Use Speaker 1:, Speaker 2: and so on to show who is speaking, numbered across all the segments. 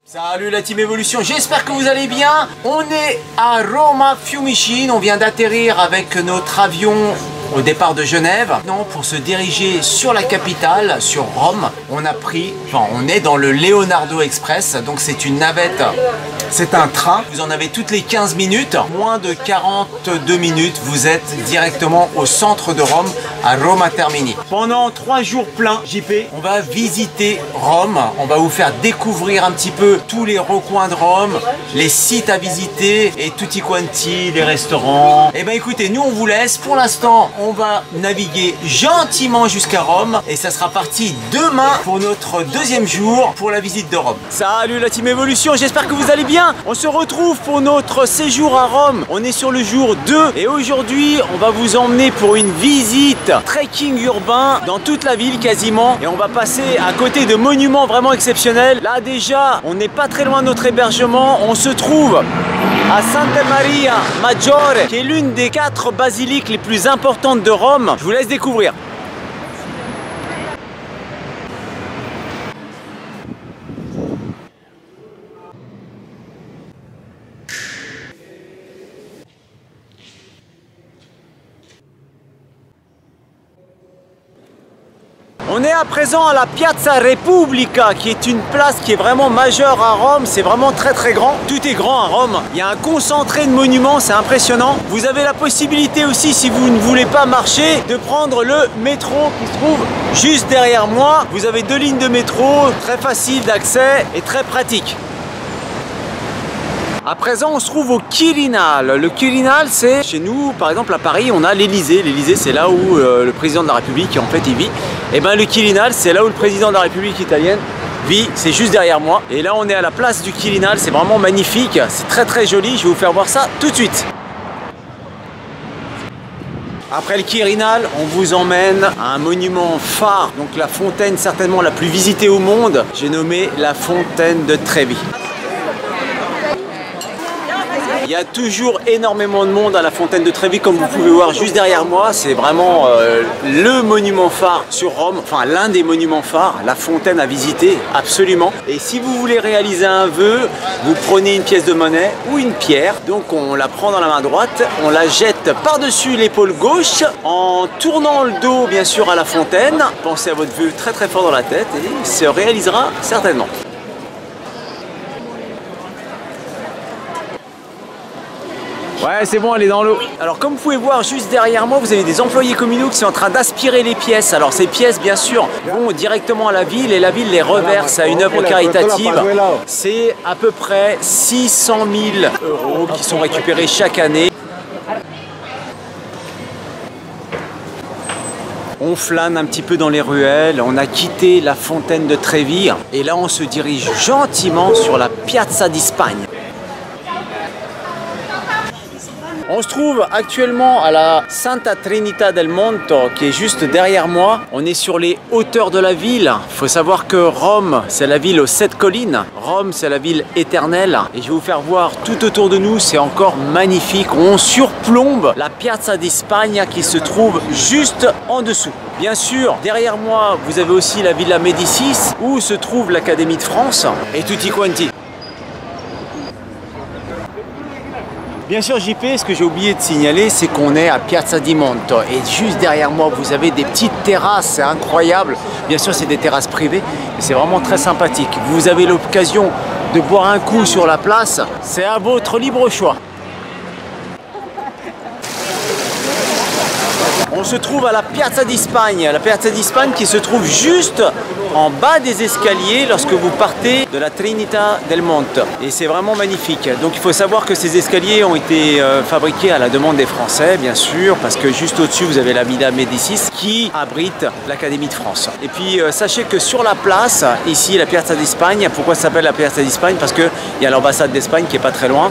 Speaker 1: Salut la team Evolution, j'espère que vous allez bien. On est à Roma Fiumicino, on vient d'atterrir avec notre avion au départ de Genève. Non, pour se diriger sur la capitale, sur Rome, on est dans le Leonardo Express, donc c'est une navette, c'est un train. Vous en avez toutes les 15 minutes, moins de 42 minutes, vous êtes directement au centre de Rome, à Roma Termini. Pendant 3 jours pleins, JP, on va visiter Rome, on va vous faire découvrir un petit peu tous les recoins de Rome, les sites à visiter et tutti quanti, les restaurants. Et ben écoutez, nous on vous laisse pour l'instant. On va naviguer gentiment jusqu'à Rome et ça sera parti demain pour notre deuxième jour pour la visite de Rome. Salut la team Evolution, j'espère que vous allez bien. On se retrouve pour notre séjour à Rome. On est sur le jour 2 et aujourd'hui on va vous emmener pour une visite trekking urbain dans toute la ville quasiment. Et on va passer à côté de monuments vraiment exceptionnels. Là déjà, on n'est pas très loin de notre hébergement. On se trouve à Santa Maria Maggiore, qui est l'une des 4 basiliques les plus importantes de Rome. Je vous laisse découvrir. On est à présent à la Piazza Repubblica, qui est une place qui est vraiment majeure à Rome. C'est vraiment très grand. Tout est grand à Rome. Il y a un concentré de monuments, c'est impressionnant. Vous avez la possibilité aussi, si vous ne voulez pas marcher, de prendre le métro qui se trouve juste derrière moi. Vous avez 2 lignes de métro, très facile d'accès et très pratique. À présent, on se trouve au Quirinal. Le Quirinal, c'est chez nous, par exemple à Paris, on a l'Elysée. L'Elysée, c'est là où le président de la République, en fait, il vit. Et bien, le Quirinal, c'est là où le président de la République italienne vit. C'est juste derrière moi. Et là, on est à la place du Quirinal. C'est vraiment magnifique. C'est très joli. Je vais vous faire voir ça tout de suite. Après le Quirinal, on vous emmène à un monument phare. Donc la fontaine certainement la plus visitée au monde. J'ai nommé la fontaine de Trevi. Il y a toujours énormément de monde à la fontaine de Trevi, comme vous pouvez voir juste derrière moi. C'est vraiment le monument phare sur Rome, enfin l'un des monuments phares, la fontaine à visiter, absolument. Et si vous voulez réaliser un vœu, vous prenez une pièce de monnaie ou une pierre. Donc on la prend dans la main droite, on la jette par-dessus l'épaule gauche, en tournant le dos bien sûr à la fontaine. Pensez à votre vœu très fort dans la tête et il se réalisera certainement. Ouais, c'est bon, elle est dans l'eau. Alors comme vous pouvez voir juste derrière moi, vous avez des employés communaux qui sont en train d'aspirer les pièces. Alors ces pièces, bien sûr, vont directement à la ville et la ville les reverse à une œuvre caritative. C'est à peu près 600 000 € qui sont récupérés chaque année. On flâne un petit peu dans les ruelles, on a quitté la fontaine de Trevi et là on se dirige gentiment sur la Piazza di Spagna. On se trouve actuellement à la Santa Trinità del Monto qui est juste derrière moi. On est sur les hauteurs de la ville. Il faut savoir que Rome, c'est la ville aux 7 collines. Rome, c'est la ville éternelle. Et je vais vous faire voir tout autour de nous, c'est encore magnifique. On surplombe la Piazza di Spagna qui se trouve juste en dessous. Bien sûr, derrière moi, vous avez aussi la Villa Médicis où se trouve l'Académie de France et tutti quanti. Bien sûr JP, ce que j'ai oublié de signaler, c'est qu'on est à Piazza di Monto et juste derrière moi vous avez des petites terrasses, c'est incroyable. Bien sûr c'est des terrasses privées, mais c'est vraiment très sympathique. Vous avez l'occasion de boire un coup sur la place, c'est à votre libre choix. On se trouve à la Piazza di Spagna, qui se trouve juste en bas des escaliers lorsque vous partez de la Trinità del Monte. Et c'est vraiment magnifique. Donc il faut savoir que ces escaliers ont été fabriqués à la demande des Français, bien sûr, parce que juste au-dessus vous avez la Villa Médicis qui abrite l'Académie de France. Et puis sachez que sur la place, ici la Piazza di Spagna, pourquoi ça s'appelle la Piazza di Spagna? Parce qu'il y a l'ambassade d'Espagne qui est pas très loin.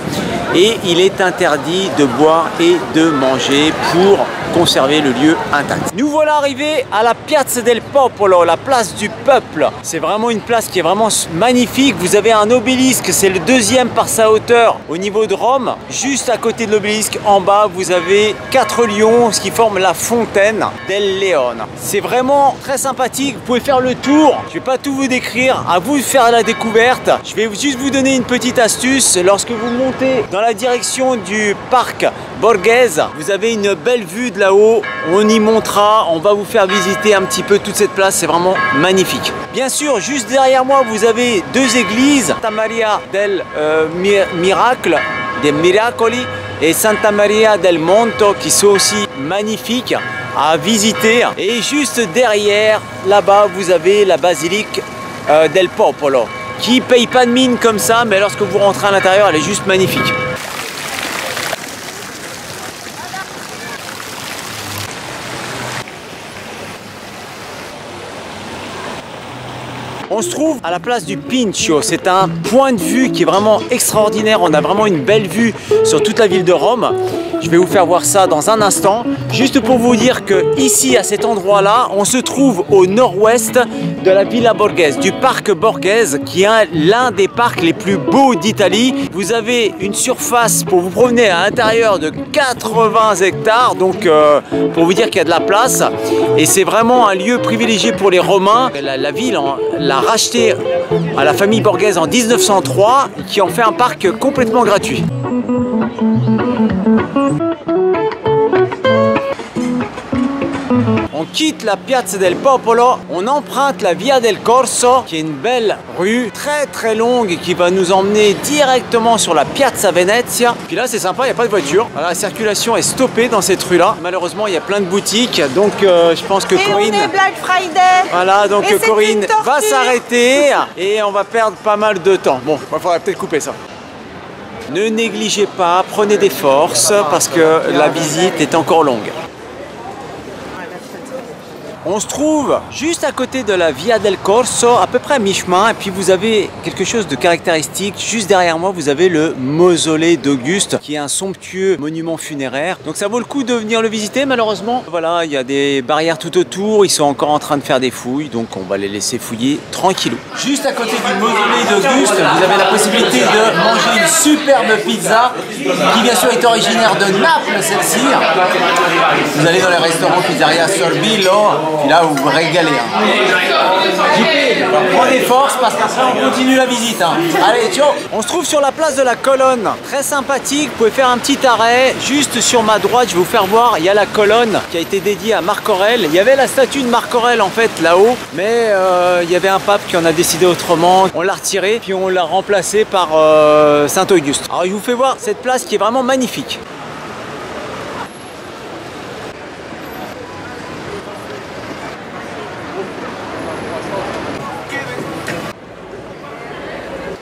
Speaker 1: Et il est interdit de boire et de manger pour conserver le lieu intact. Nous voilà arrivés à la Piazza del Popolo, la place du peuple. C'est vraiment une place qui est vraiment magnifique. Vous avez un obélisque, c'est le deuxième par sa hauteur au niveau de Rome. Juste à côté de l'obélisque, en bas, vous avez 4 lions, ce qui forme la fontaine del Leone. C'est vraiment très sympathique. Vous pouvez faire le tour. Je ne vais pas tout vous décrire. À vous de faire la découverte. Je vais juste vous donner une petite astuce. Lorsque vous montez dans la direction du parc Borghese, vous avez une belle vue de là-haut. On y montera. On va vous faire visiter un petit peu toute cette place. C'est vraiment magnifique. Bien sûr, juste derrière moi, vous avez 2 églises. Santa Maria del Miracle, des Miracoli, et Santa Maria del Monto, qui sont aussi magnifiques à visiter. Et juste derrière, là-bas, vous avez la basilique del Popolo, qui paye pas de mine comme ça, mais lorsque vous rentrez à l'intérieur, elle est juste magnifique. On se trouve à la place du Pincio. C'est un point de vue qui est vraiment extraordinaire. On a vraiment une belle vue sur toute la ville de Rome. Je vais vous faire voir ça dans un instant. Juste pour vous dire que ici, à cet endroit-là, on se trouve au nord-ouest de la Villa Borghese, du parc Borghese, qui est l'un des parcs les plus beaux d'Italie. Vous avez une surface pour vous promener à l'intérieur de 80 hectares, donc pour vous dire qu'il y a de la place. Et c'est vraiment un lieu privilégié pour les Romains. La ville l'a racheté à la famille Borghese en 1903, qui en fait un parc complètement gratuit. On quitte la Piazza del Popolo, on emprunte la Via del Corso, qui est une belle rue très longue qui va nous emmener directement sur la Piazza Venezia. Puis là c'est sympa, il n'y a pas de voiture. Voilà, la circulation est stoppée dans cette rue là. Malheureusement il y a plein de boutiques, donc je pense que Corinne...
Speaker 2: on est Black Friday.
Speaker 1: Voilà, donc Corinne va s'arrêter et on va perdre pas mal de temps. Bon, il faudrait peut-être couper ça. Ne négligez pas, prenez des forces parce que la visite est encore longue. On se trouve juste à côté de la Via del Corso, à peu près à mi-chemin, et puis vous avez quelque chose de caractéristique. Juste derrière moi, vous avez le mausolée d'Auguste, qui est un somptueux monument funéraire. Donc ça vaut le coup de venir le visiter, malheureusement. Voilà, il y a des barrières tout autour, ils sont encore en train de faire des fouilles, donc on va les laisser fouiller tranquillou. Juste à côté du mausolée d'Auguste, vous avez la possibilité de manger une superbe pizza, qui bien sûr est originaire de Naples, celle-ci. Vous allez dans les restaurants Pizzeria Sorbillo, puis là, vous vous régalez. Prenez force parce qu'après, on continue la visite. Allez, ciao. On se trouve sur la place de la Colonne. Très sympathique. Vous pouvez faire un petit arrêt. Juste sur ma droite, je vais vous faire voir. Il y a la colonne qui a été dédiée à Marc Aurèle. Il y avait la statue de Marc Aurèle, en fait, là-haut. Mais il y avait un pape qui en a décidé autrement. On l'a retiré, puis on l'a remplacé par Saint-Auguste. Alors, je vous fais voir cette place qui est vraiment magnifique.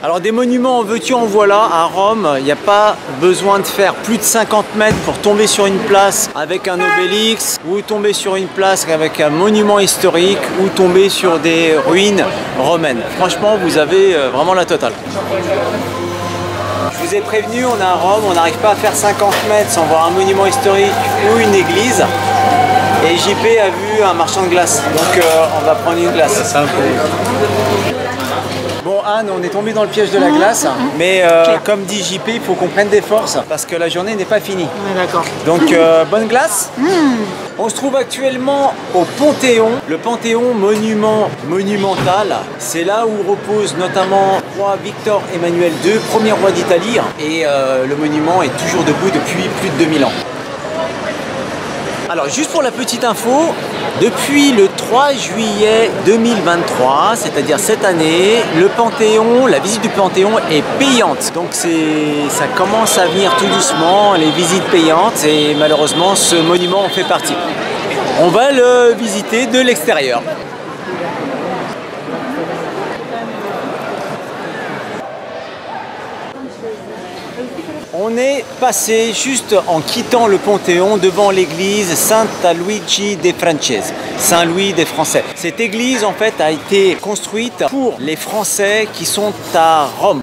Speaker 1: Alors des monuments en veux-tu en voilà à Rome, il n'y a pas besoin de faire plus de 50 mètres pour tomber sur une place avec un obélix, ou tomber sur une place avec un monument historique, ou tomber sur des ruines romaines. Franchement, vous avez vraiment la totale. Je vous ai prévenu, on est à Rome, on n'arrive pas à faire 50 mètres sans voir un monument historique ou une église. Et JP a vu un marchand de glace, donc on va prendre une glace. Bon Anne, on est tombé dans le piège de la glace, mais comme dit JP, il faut qu'on prenne des forces parce que la journée n'est pas finie.
Speaker 2: D'accord.
Speaker 1: Donc bonne glace. On se trouve actuellement au Panthéon. Le Panthéon monumental, c'est là où repose notamment le roi Victor Emmanuel II, premier roi d'Italie. Et le monument est toujours debout depuis plus de 2000 ans. Alors juste pour la petite info, depuis le 3 juillet 2023, c'est-à-dire cette année, le Panthéon, la visite du Panthéon est payante. Donc ça commence à venir tout doucement, les visites payantes, et malheureusement ce monument en fait partie. On va le visiter de l'extérieur. On est passé juste en quittant le Panthéon devant l'église Santa Luigi dei Francesi, Saint-Louis des Français. Cette église en fait a été construite pour les Français qui sont à Rome.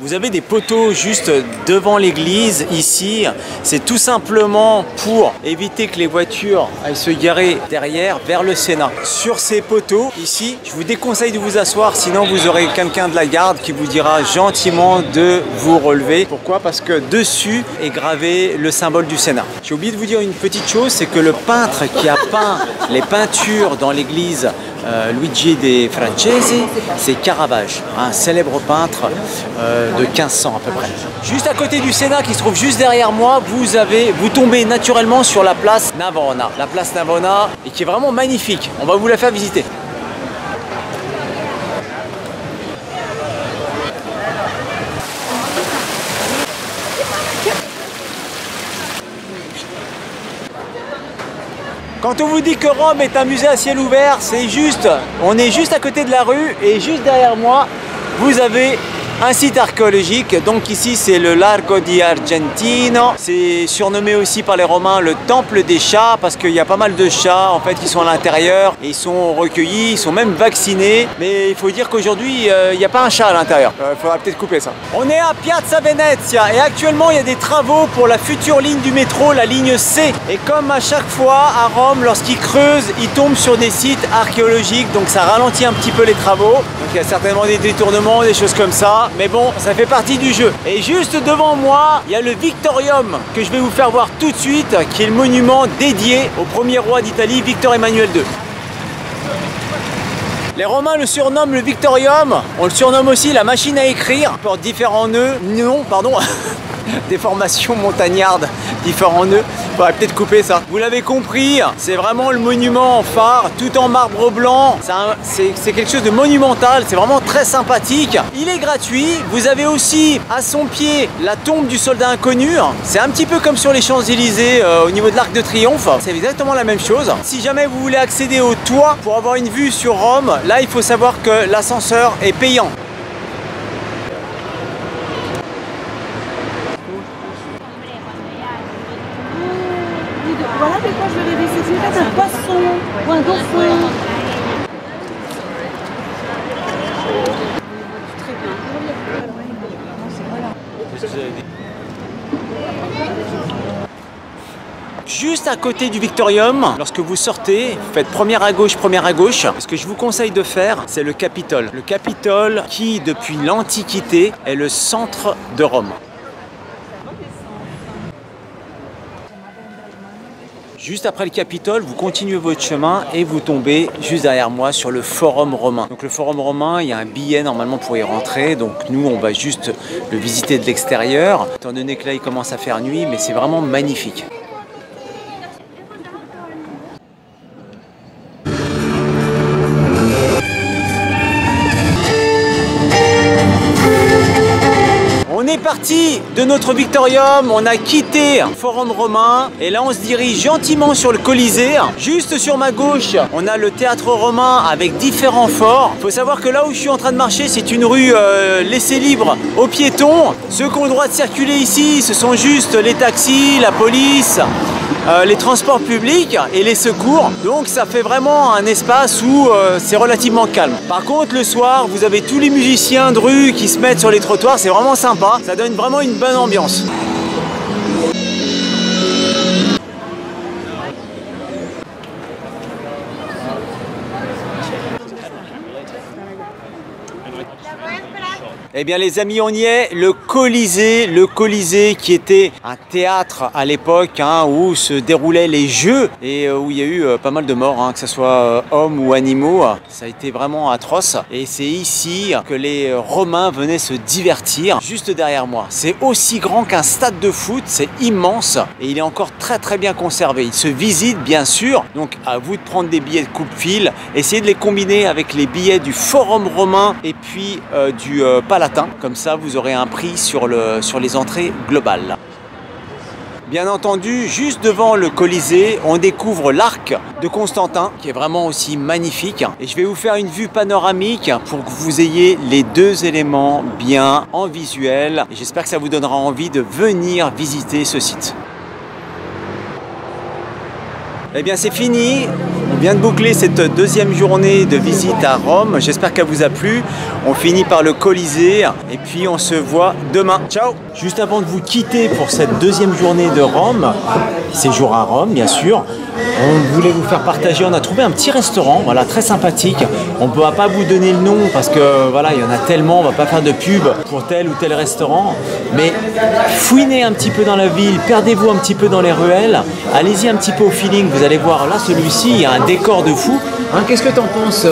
Speaker 1: Vous avez des poteaux juste devant l'église ici. C'est tout simplement pour éviter que les voitures aillent se garer derrière vers le Sénat. Sur ces poteaux ici, je vous déconseille de vous asseoir, sinon vous aurez quelqu'un de la garde qui vous dira gentiment de vous relever. Pourquoi? Parce que dessus est gravé le symbole du Sénat. J'ai oublié de vous dire une petite chose, c'est que le peintre qui a peint les peintures dans l'église Luigi de Francesi, c'est Caravage, un célèbre peintre de 1500 à peu près. Juste à côté du Sénat qui se trouve juste derrière moi, vous tombez naturellement sur la place Navona. La place Navona, et qui est vraiment magnifique. On va vous la faire visiter. Quand on vous dit que Rome est un musée à ciel ouvert, c'est juste, on est juste à côté de la rue et juste derrière moi, vous avez un site archéologique. Donc ici, c'est le Largo di Argentino. C'est surnommé aussi par les Romains le temple des chats parce qu'il y a pas mal de chats en fait qui sont à l'intérieur. Ils sont recueillis, ils sont même vaccinés. Mais il faut dire qu'aujourd'hui, il n'y a pas un chat à l'intérieur. Il faudra peut-être couper ça. On est à Piazza Venezia et actuellement, il y a des travaux pour la future ligne du métro, la ligne C. Et comme à chaque fois à Rome, lorsqu'ils creusent, ils tombent sur des sites archéologiques. Donc ça ralentit un petit peu les travaux. Donc il y a certainement des détournements, des choses comme ça. Mais bon, ça fait partie du jeu. Et juste devant moi, il y a le Victorium que je vais vous faire voir tout de suite, qui est le monument dédié au premier roi d'Italie, Victor Emmanuel II. Les Romains le surnomment le Victorium. On le surnomme aussi la machine à écrire. Il porte différents nœuds. Non, pardon. Des formations montagnardes, différents nœuds. Il faudrait peut-être couper ça. Vous l'avez compris, c'est vraiment le monument phare, tout en marbre blanc. C'est quelque chose de monumental, c'est vraiment très sympathique. Il est gratuit. Vous avez aussi à son pied la tombe du soldat inconnu. C'est un petit peu comme sur les Champs-Élysées au niveau de l'Arc de Triomphe. C'est exactement la même chose. Si jamais vous voulez accéder au toit pour avoir une vue sur Rome, là il faut savoir que l'ascenseur est payant.
Speaker 2: Voilà de quoi je vais laisser. C'est un poisson ou un dauphin. Très bien.
Speaker 1: Juste à côté du Victorium, lorsque vous sortez, vous faites première à gauche. Ce que je vous conseille de faire, c'est le Capitole. Le Capitole qui, depuis l'Antiquité, est le centre de Rome. Juste après le Capitole, vous continuez votre chemin et vous tombez juste derrière moi sur le Forum romain. Donc le Forum romain, il y a un billet normalement pour y rentrer. Donc nous, on va juste le visiter de l'extérieur. Étant donné que là, il commence à faire nuit, mais c'est vraiment magnifique. On est parti de notre Victorium, on a quitté le Forum romain et là on se dirige gentiment sur le Colisée. Juste sur ma gauche, on a le théâtre romain avec différents forts. Il faut savoir que là où je suis en train de marcher, c'est une rue laissée libre aux piétons. Ceux qui ont le droit de circuler ici, ce sont juste les taxis, la police, les transports publics et les secours. Donc ça fait vraiment un espace où c'est relativement calme. Par contre, le soir, vous avez tous les musiciens de rue qui se mettent sur les trottoirs, c'est vraiment sympa. Ça donne vraiment une bonne ambiance. Eh bien les amis, on y est, le Colisée qui était un théâtre à l'époque où se déroulaient les jeux et où il y a eu pas mal de morts, que ce soit hommes ou animaux. Ça a été vraiment atroce et c'est ici que les Romains venaient se divertir, juste derrière moi. C'est aussi grand qu'un stade de foot, c'est immense et il est encore très bien conservé. Il se visite bien sûr, donc à vous de prendre des billets de coupe-fil, essayez de les combiner avec les billets du Forum romain et puis du Palatin. Comme ça, vous aurez un prix sur les entrées globales. Bien entendu, juste devant le Colisée, on découvre l'arc de Constantin, qui est vraiment aussi magnifique. Et je vais vous faire une vue panoramique pour que vous ayez les deux éléments bien en visuel. Et j'espère que ça vous donnera envie de venir visiter ce site. Eh bien, c'est fini. vient de boucler cette deuxième journée de visite à Rome. J'espère qu'elle vous a plu. On finit par le Colisée et puis on se voit demain. Ciao! Juste avant de vous quitter pour cette deuxième journée de Rome, séjour à Rome bien sûr, on voulait vous faire partager, on a trouvé un petit restaurant, voilà, très sympathique. On ne va pas vous donner le nom parce que voilà, il y en a tellement, on ne va pas faire de pub pour tel ou tel restaurant. Mais fouinez un petit peu dans la ville, perdez-vous un petit peu dans les ruelles, allez-y un petit peu au feeling, vous allez voir là, celui-ci, il y a un décor de fou. Hein, qu'est-ce que tu en penses,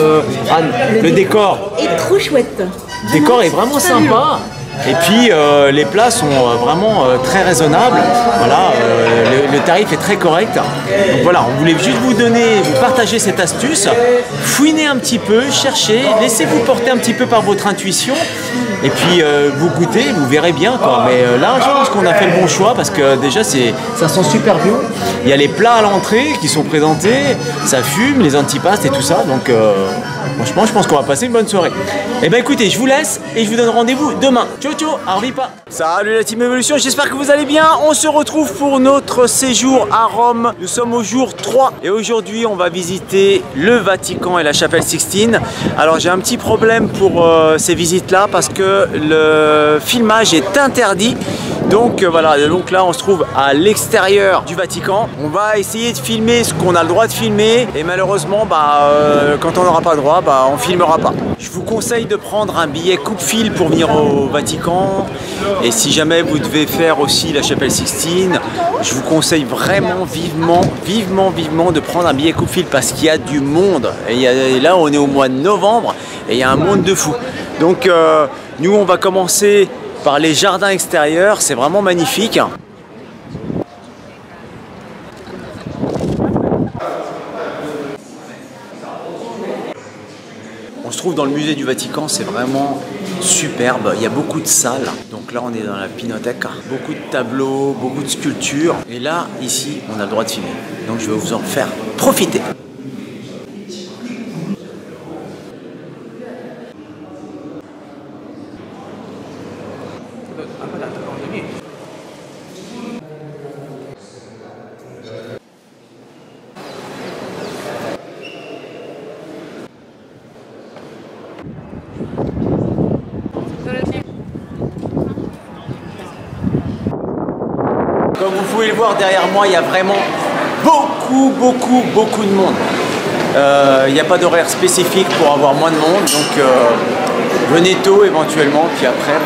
Speaker 1: Anne? Le décor
Speaker 2: est trop chouette.
Speaker 1: Le décor est vraiment sympa. Et puis les plats sont vraiment très raisonnables. Voilà, le tarif est très correct. Donc voilà, on voulait juste vous partager cette astuce. Fouinez un petit peu, cherchez, laissez-vous porter un petit peu par votre intuition. Et puis vous goûtez, vous verrez bien quoi. Mais là, je pense qu'on a fait le bon choix parce que déjà ça sent super bon. Il y a les plats à l'entrée qui sont présentés, ça fume, les antipastes et tout ça. Donc franchement, je pense qu'on va passer une bonne soirée. Et ben écoutez, je vous laisse et je vous donne rendez-vous demain. Ciao ciao, Arvipa. Salut la team Evolution, j'espère que vous allez bien. On se retrouve pour notre séjour à Rome. Nous sommes au jour 3 et aujourd'hui on va visiter le Vatican et la chapelle Sixtine. Alors j'ai un petit problème pour ces visites là parce que le filmage est interdit. Donc voilà, donc là on se trouve à l'extérieur du Vatican. On va essayer de filmer ce qu'on a le droit de filmer et malheureusement quand on n'aura pas le droit, on filmera pas. Je vous conseille de prendre un billet coupe-fil pour venir au Vatican. Et si jamais vous devez faire aussi la chapelle Sixtine, je vous conseille vraiment vivement de prendre un billet coupe-fil parce qu'il y a du monde. Et là on est au mois de novembre et il y a un monde de fou. Donc nous on va commencer par les jardins extérieurs, c'est vraiment magnifique. On se trouve dans le musée du Vatican, c'est vraiment superbe, il y a beaucoup de salles. Donc là on est dans la Pinoteca, beaucoup de tableaux, beaucoup de sculptures. Et là, ici, on a le droit de filmer. Donc je vais vous en faire profiter. Comme vous pouvez le voir derrière moi, il y a vraiment beaucoup de monde. Il n'y a pas d'horaire spécifique pour avoir moins de monde, donc venez tôt éventuellement, puis après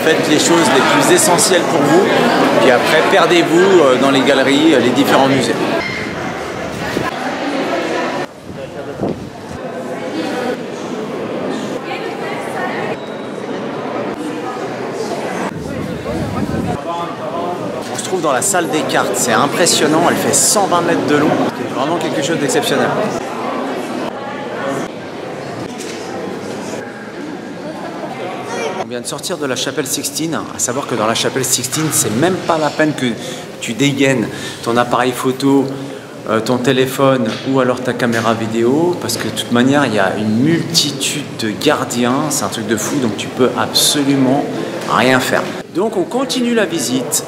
Speaker 1: faites les choses les plus essentielles pour vous, puis après perdez-vous dans les galeries, les différents musées. Dans la salle des cartes, c'est impressionnant, elle fait 120 mètres de long, c'est vraiment quelque chose d'exceptionnel. On vient de sortir de la chapelle Sixtine, à savoir que dans la chapelle Sixtine, c'est même pas la peine que tu dégaines ton appareil photo, ton téléphone ou alors ta caméra vidéo, parce que de toute manière, il y a une multitude de gardiens, c'est un truc de fou, donc tu peux absolument rien faire. Donc on continue la visite.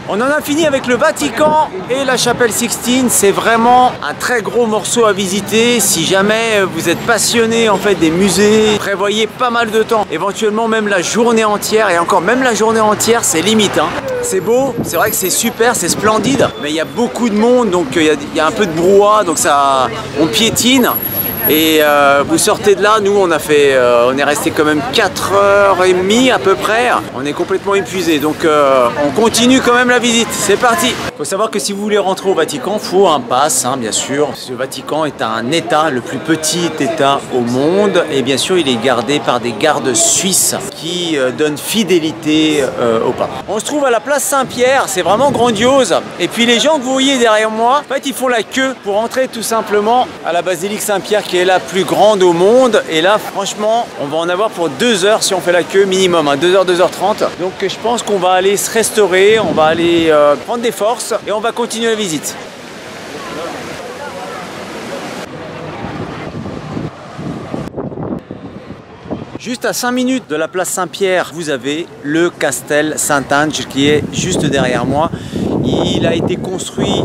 Speaker 1: On en a fini avec le Vatican et la chapelle Sixtine. C'est vraiment un très gros morceau à visiter. Si jamais vous êtes passionné en fait des musées, prévoyez pas mal de temps, éventuellement même la journée entière. Et encore même la journée entière, c'est limite. C'est beau, c'est vrai que c'est super, c'est splendide, mais il y a beaucoup de monde, donc il y a un peu de brouhaha, donc on piétine. Et vous sortez de là, nous on est resté quand même 4h30 à peu près. On est complètement épuisé, donc on continue quand même la visite. C'est parti. Il faut savoir que si vous voulez rentrer au Vatican, il faut un pass, bien sûr. Le Vatican est un État, le plus petit État au monde, et bien sûr il est gardé par des gardes suisses qui donnent fidélité au pape. On se trouve à la place Saint-Pierre, c'est vraiment grandiose. Et puis les gens que vous voyez derrière moi, en fait ils font la queue pour entrer tout simplement à la basilique Saint-Pierre qui est la plus grande au monde. Et là franchement on va en avoir pour 2 heures si on fait la queue minimum, 2h, 2h30. Donc je pense qu'on va aller se restaurer, on va aller prendre des forces et on va continuer la visite. Juste à 5 minutes de la place Saint-Pierre, vous avez le Castel Sant'Angelo qui est juste derrière moi. Il a été construit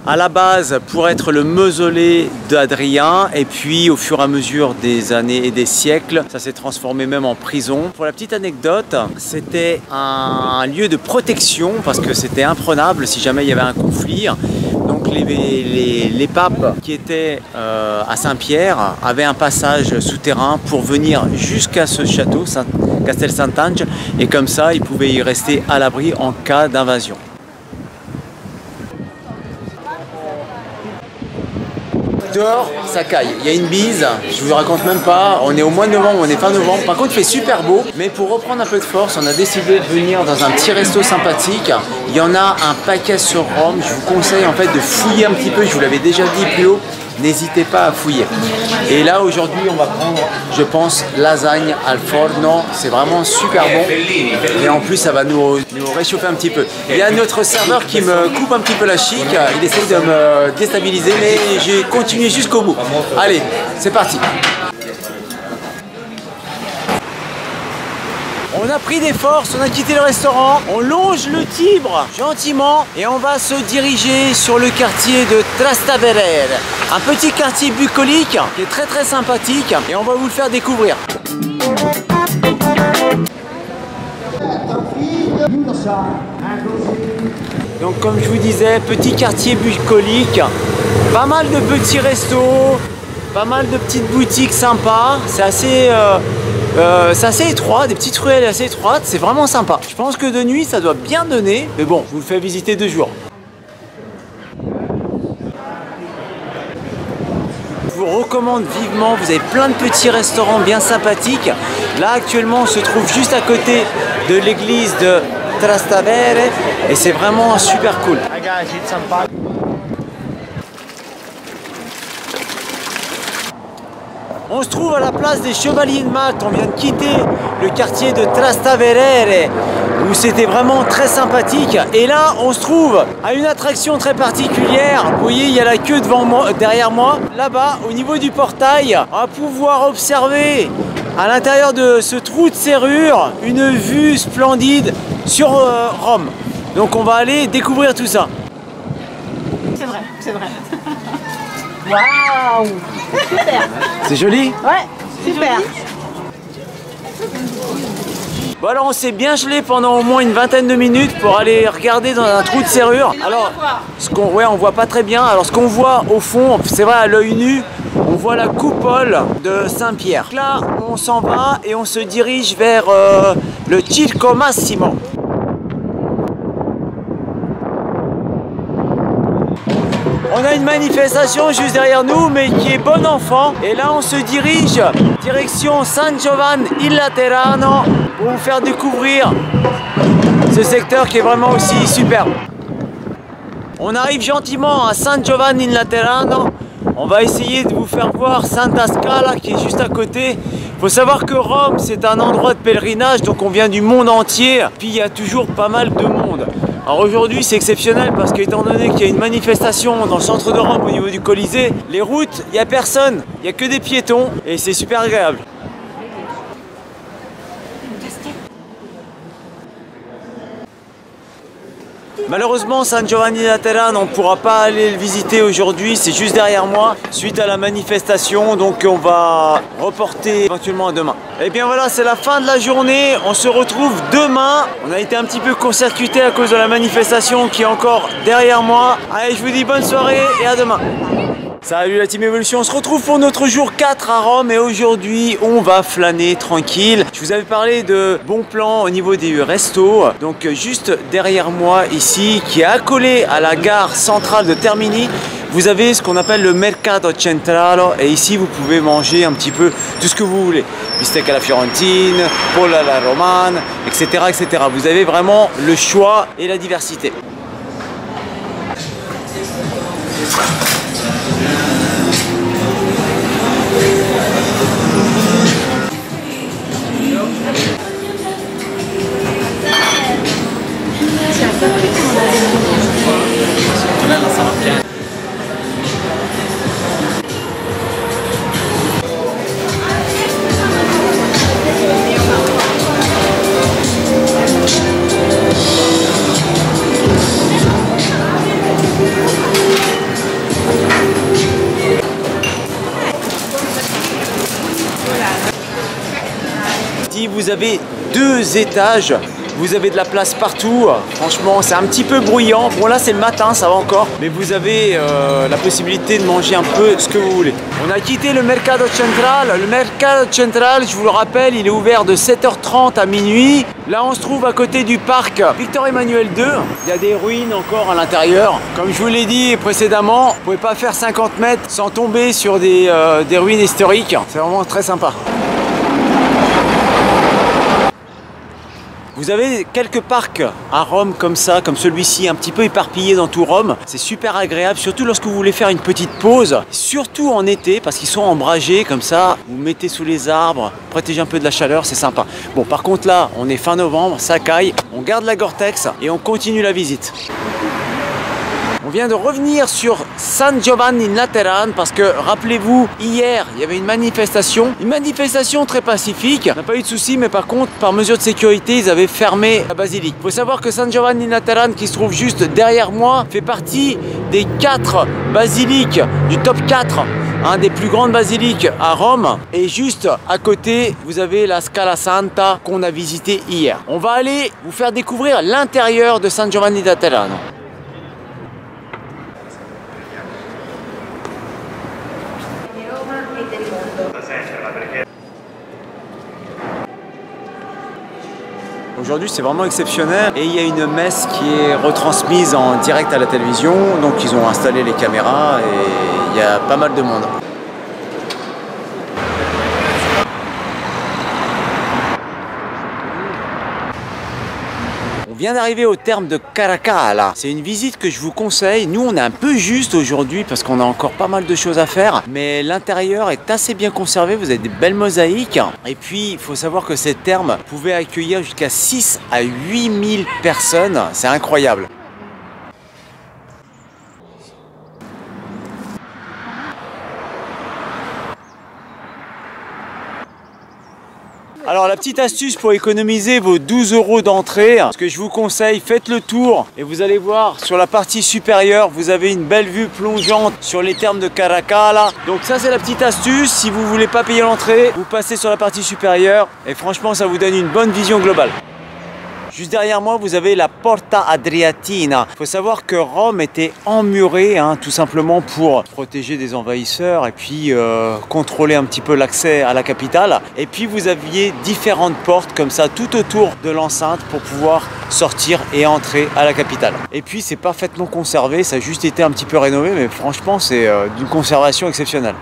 Speaker 1: à la base pour être le mausolée d'Adrien, et puis au fur et à mesure des années et des siècles, ça s'est transformé même en prison. Pour la petite anecdote, c'était un lieu de protection parce que c'était imprenable si jamais il y avait un conflit. Donc les papes qui étaient à Saint-Pierre avaient un passage souterrain pour venir jusqu'à ce château, Castel Sant'Angelo, et comme ça ils pouvaient y rester à l'abri en cas d'invasion. Dehors, ça caille, il y a une bise, je vous raconte même pas, on est au mois de novembre, on est fin novembre, par contre il fait super beau, mais pour reprendre un peu de force, on a décidé de venir dans un petit resto sympathique. Il y en a un paquet sur Rome, je vous conseille en fait de fouiller un petit peu, je vous l'avais déjà dit plus haut, n'hésitez pas à fouiller. Et là aujourd'hui on va prendre, je pense, lasagne al forno, c'est vraiment super bon, et en plus ça va nous réchauffer un petit peu. Il y a notre serveur qui me coupe un petit peu la chic, il essaye de me déstabiliser, mais j'ai continué jusqu'au bout. Allez, c'est parti. On a pris des forces, on a quitté le restaurant, on longe le Tibre gentiment et on va se diriger sur le quartier de Trastevere. Un petit quartier bucolique qui est très sympathique et on va vous le faire découvrir. Donc comme je vous disais, petit quartier bucolique, pas mal de petits restos, pas mal de petites boutiques sympas, c'est assez étroit, des petites ruelles assez étroites, c'est vraiment sympa. Je pense que de nuit ça doit bien donner, mais bon, je vous le fais visiter 2 jours. Je vous recommande vivement, vous avez plein de petits restaurants bien sympathiques. Là actuellement on se trouve juste à côté de l'église de Trastevere et c'est vraiment super cool. On se trouve à la place des Chevaliers de Malte, on vient de quitter le quartier de Trastevere où c'était vraiment très sympathique. Et là, on se trouve à une attraction très particulière. Vous voyez, il y a la queue devant moi, derrière moi. Là-bas, au niveau du portail, on va pouvoir observer à l'intérieur de ce trou de serrure une vue splendide sur Rome. Donc on va aller découvrir tout ça.
Speaker 2: C'est vrai, c'est vrai. Waouh! Super!
Speaker 1: C'est joli?
Speaker 2: Ouais, super!
Speaker 1: Bon alors on s'est bien gelé pendant au moins une vingtaine de minutes pour aller regarder dans un trou de serrure. Alors, on voit pas très bien. Alors ce qu'on voit au fond, c'est vrai à l'œil nu, on voit la coupole de Saint-Pierre. Là, on s'en va et on se dirige vers le Circo Massimo. On a une manifestation juste derrière nous, mais qui est bon enfant. Et là, on se dirige direction San Giovanni in Laterano pour vous faire découvrir ce secteur qui est vraiment aussi superbe. On arrive gentiment à San Giovanni in Laterano. On va essayer de vous faire voir Santa Scala qui est juste à côté. Il faut savoir que Rome, c'est un endroit de pèlerinage, donc on vient du monde entier. Puis il y a toujours pas mal de monde. Alors aujourd'hui c'est exceptionnel parce qu'étant donné qu'il y a une manifestation dans le centre de Rome au niveau du Colisée, les routes, il n'y a personne, il n'y a que des piétons et c'est super agréable. Malheureusement, San Giovanni Laterano, on ne pourra pas aller le visiter aujourd'hui, c'est juste derrière moi, suite à la manifestation, donc on va reporter éventuellement à demain. Et bien voilà, c'est la fin de la journée, on se retrouve demain. On a été un petit peu court-circuité à cause de la manifestation qui est encore derrière moi. Allez, je vous dis bonne soirée et à demain. Salut la Team Evolution, on se retrouve pour notre jour 4 à Rome et aujourd'hui on va flâner tranquille. Je vous avais parlé de bons plans au niveau des restos, donc juste derrière moi ici qui est accolé à la gare centrale de Termini, vous avez ce qu'on appelle le Mercato Centrale et ici vous pouvez manger un petit peu tout ce que vous voulez. Bistec à la Fiorentine, pollo alla romane, etc., etc. Vous avez vraiment le choix et la diversité. vous avez 2 étages. Vous avez de la place partout, franchement c'est un petit peu bruyant. Bon là c'est le matin, ça va encore, mais vous avez la possibilité de manger un peu ce que vous voulez. On a quitté le Mercado Central. Le Mercado Central, je vous le rappelle, il est ouvert de 7h30 à minuit. Là on se trouve à côté du parc Victor Emmanuel II. Il y a des ruines encore à l'intérieur. Comme je vous l'ai dit précédemment, vous ne pouvez pas faire 50 mètres sans tomber sur des ruines historiques. C'est vraiment très sympa. Vous avez quelques parcs à Rome comme ça, comme celui-ci, un petit peu éparpillé dans tout Rome. C'est super agréable, surtout lorsque vous voulez faire une petite pause, surtout en été, parce qu'ils sont ombragés comme ça. Vous mettez sous les arbres, protégez un peu de la chaleur, c'est sympa. Bon, par contre là, on est fin novembre, ça caille, on garde la Gore-Tex et on continue la visite. On vient de revenir sur San Giovanni in Laterano parce que, rappelez-vous, hier, il y avait une manifestation très pacifique. On n'a pas eu de soucis, mais par contre, par mesure de sécurité, ils avaient fermé la basilique. Il faut savoir que San Giovanni in Laterano, qui se trouve juste derrière moi, fait partie des 4 basiliques, du top 4, des plus grandes basiliques à Rome. Et juste à côté, vous avez la Scala Santa qu'on a visité hier. On va aller vous faire découvrir l'intérieur de San Giovanni in Laterano. Aujourd'hui c'est vraiment exceptionnel et il y a une messe qui est retransmise en direct à la télévision, donc ils ont installé les caméras et il y a pas mal de monde. On vient d'arriver au terme de Caracalla. C'est une visite que je vous conseille. Nous, on est un peu juste aujourd'hui parce qu'on a encore pas mal de choses à faire. Mais l'intérieur est assez bien conservé. Vous avez des belles mosaïques. Et puis, il faut savoir que cette terme pouvait accueillir jusqu'à 6 à 8 000 personnes. C'est incroyable. Alors la petite astuce pour économiser vos 12 € d'entrée, ce que je vous conseille, faites le tour et vous allez voir sur la partie supérieure, vous avez une belle vue plongeante sur les thermes de Caracalla. Donc ça c'est la petite astuce, si vous ne voulez pas payer l'entrée, vous passez sur la partie supérieure et franchement ça vous donne une bonne vision globale. Juste derrière moi, vous avez la Porta Adriatina. Il faut savoir que Rome était emmurée, tout simplement pour protéger des envahisseurs et puis contrôler un petit peu l'accès à la capitale. Et puis vous aviez différentes portes comme ça tout autour de l'enceinte pour pouvoir sortir et entrer à la capitale. Et puis c'est parfaitement conservé, ça a juste été un petit peu rénové, mais franchement c'est d'une conservation exceptionnelle.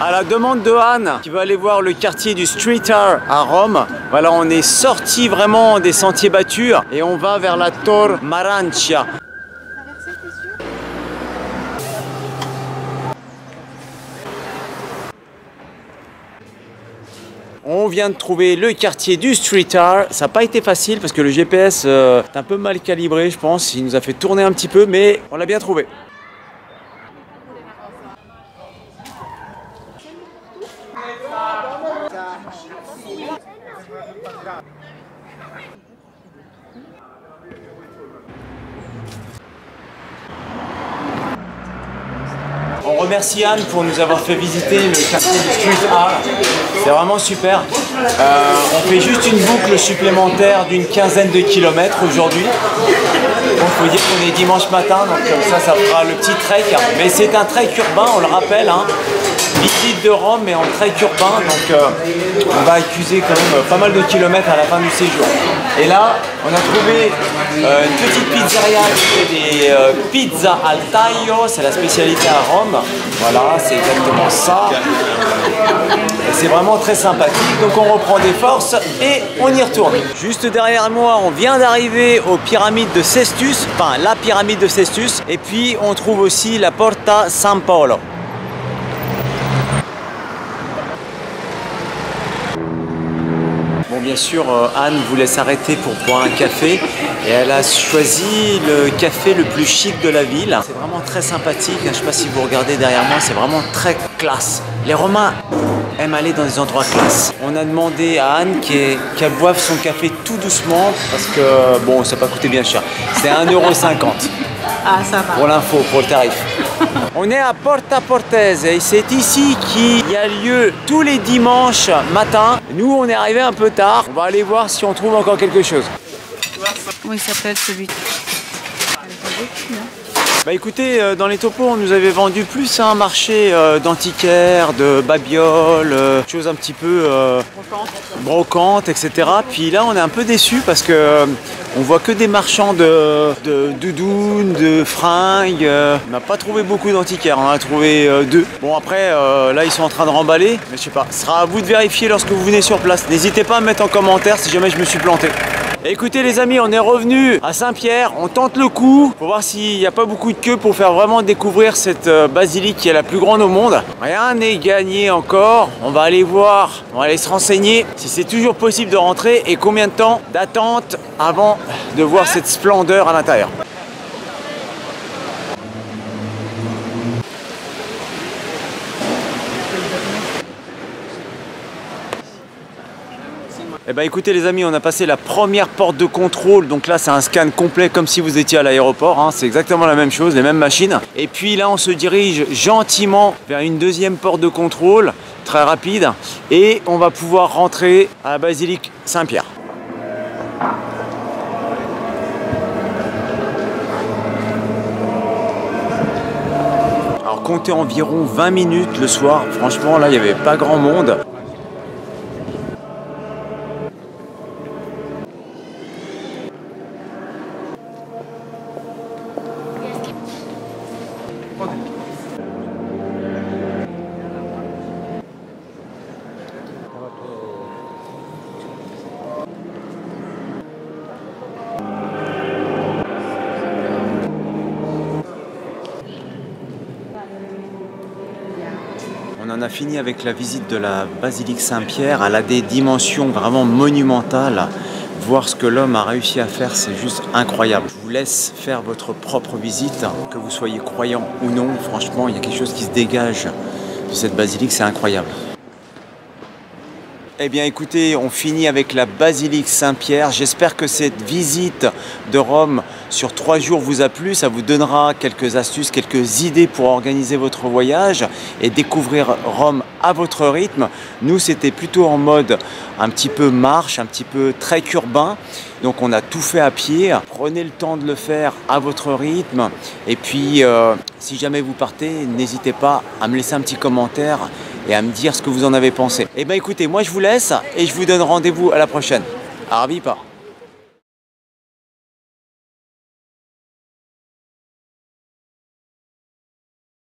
Speaker 1: À la demande de Anne, qui veut aller voir le quartier du Street Art à Rome, voilà, on est sorti vraiment des sentiers battus et on va vers la Tor Marancia. On vient de trouver le quartier du Street Art. Ça n'a pas été facile parce que le GPS est un peu mal calibré, je pense. Il nous a fait tourner un petit peu, mais on l'a bien trouvé. On remercie Anne pour nous avoir fait visiter le quartier du Street Art. C'est vraiment super. On fait juste une boucle supplémentaire d'une quinzaine de kilomètres aujourd'hui. Donc il faut dire qu'on est dimanche matin, donc comme ça fera le petit trek. Mais c'est un trek urbain, on le rappelle. Visite de Rome mais en trek urbain, donc on va accuser quand même pas mal de kilomètres à la fin du séjour. Et là, on a trouvé une petite pizzeria qui fait des pizzas al taglio, c'est la spécialité à Rome. Voilà, c'est exactement ça. Et c'est vraiment très sympathique, donc on reprend des forces et on y retourne. Juste derrière moi, on vient d'arriver aux pyramides de Cestus, enfin la pyramide de Cestus, et puis on trouve aussi la Porta San Paolo. Bon, bien sûr, Anne voulait s'arrêter pour boire un café et elle a choisi le café le plus chic de la ville. C'est vraiment très sympathique, je ne sais pas si vous regardez derrière moi, c'est vraiment très classe. Les Romains aiment aller dans des endroits classe. On a demandé à Anne qu'elle boive son café tout doucement parce que, bon, ça n'a pas coûté bien cher. C'est 1,50 €.
Speaker 2: Ah, ça va.
Speaker 1: Pour l'info, pour le tarif. On est à Porta Portese et c'est ici qu'il y a lieu tous les dimanches matin. Nous, on est arrivé un peu tard. On va aller voir si on trouve encore quelque chose.
Speaker 2: Comment il s'appelle celui?
Speaker 1: Bah écoutez, dans les topos, on nous avait vendu plus un marché d'antiquaires, de babioles, choses un petit peu brocantes, etc. Puis là, on est un peu déçus parce que on voit que des marchands de doudounes, de fringues. On n'a pas trouvé beaucoup d'antiquaires, on en a trouvé 2. Bon après, là, ils sont en train de remballer, mais je sais pas. Ce sera à vous de vérifier lorsque vous venez sur place. N'hésitez pas à me mettre en commentaire si jamais je me suis planté. Écoutez les amis, on est revenu à Saint-Pierre, on tente le coup pour voir s'il n'y a pas beaucoup de queue pour faire vraiment découvrir cette basilique qui est la plus grande au monde. Rien n'est gagné encore, on va aller voir, on va aller se renseigner si c'est toujours possible de rentrer et combien de temps d'attente avant de voir cette splendeur à l'intérieur. Eh ben écoutez les amis, on a passé la première porte de contrôle, donc là c'est un scan complet comme si vous étiez à l'aéroport, hein. C'est exactement la même chose, les mêmes machines. Et puis là on se dirige gentiment vers une deuxième porte de contrôle, très rapide, et on va pouvoir rentrer à la basilique Saint-Pierre. Alors comptez environ 20 minutes le soir, franchement là il n'y avait pas grand monde. On en a fini avec la visite de la basilique Saint-Pierre. Elle a des dimensions vraiment monumentales. Voir ce que l'homme a réussi à faire, c'est juste incroyable. Je vous laisse faire votre propre visite, que vous soyez croyant ou non. Franchement, il y a quelque chose qui se dégage de cette basilique, c'est incroyable. Eh bien écoutez, on finit avec la basilique Saint-Pierre. J'espère que cette visite de Rome sur 3 jours vous a plu. Ça vous donnera quelques astuces, quelques idées pour organiser votre voyage et découvrir Rome à votre rythme. Nous, c'était plutôt en mode un petit peu marche, un petit peu trek urbain. Donc on a tout fait à pied. Prenez le temps de le faire à votre rythme. Et puis, si jamais vous partez, n'hésitez pas à me laisser un petit commentaire et à me dire ce que vous en avez pensé. Eh bien écoutez, moi je vous laisse et je vous donne rendez-vous à la prochaine. Arriva.